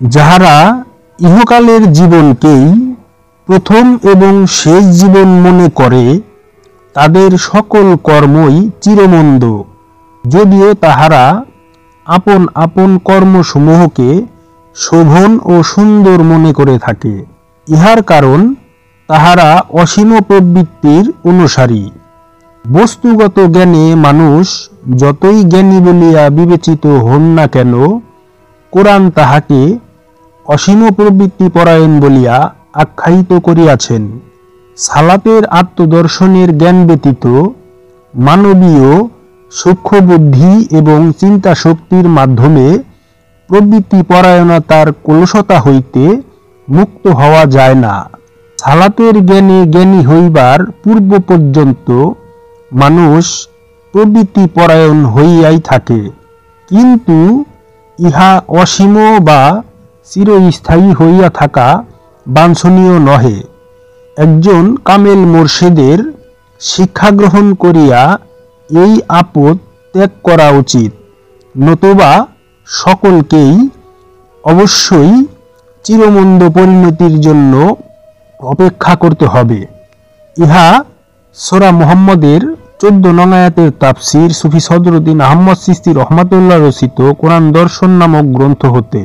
যাহারা ইহকালের জীবনকেই প্রথম এবং শেষ জীবন মনে করে, তাদের সকল কর্মই চিরমন্দ, যদিও তাহারা আপন আপন কর্মসমূহকে শোভন ও সুন্দর মনে করে থাকে। ইহার কারণ তাহারা অসীম প্রবৃত্তির অনুসারী। বস্তুগত জ্ঞানে মানুষ যতই জ্ঞানী বলিয়া বিবেচিত হন না কেন, কোরআন তাহাকে অসীম প্রবৃত্তি পরায়ণ বলিয়া আখ্যায়িত করিয়াছেন। সালাতের আত্মদর্শনের জ্ঞান ব্যতীত মানবীয় সূক্ষ্ম বুদ্ধি এবং চিন্তা শক্তির মাধ্যমে প্রবৃত্তি পরায়ণতার কলুষতা হইতে মুক্ত হওয়া যায় না। সালাতের জ্ঞানে জ্ঞানী হইবার পূর্ব পর্যন্ত মানুষ প্রবৃত্তি পরায়ণ হইয়াই থাকে, কিন্তু ইহা অসীম বা চিরস্থায়ী হইয়া থাকা বাঞ্ছনীয় নহে। একজন কামেল মুর্শিদের শিক্ষা গ্রহণ করিয়া এই আপদ ত্যাগ করা উচিত, নতুবা সকলকেই অবশ্যই চিরমন্দ পরিণতির জন্য অপেক্ষা করতে হবে। ইহা সূরা মুহাম্মদের 14 নং আয়াতের তাফসির সুফি সদরুদ্দীন আহমদ চিশতি রহমাতুল্লাহ রচিত কোরআন দর্শন নামক গ্রন্থ হতে।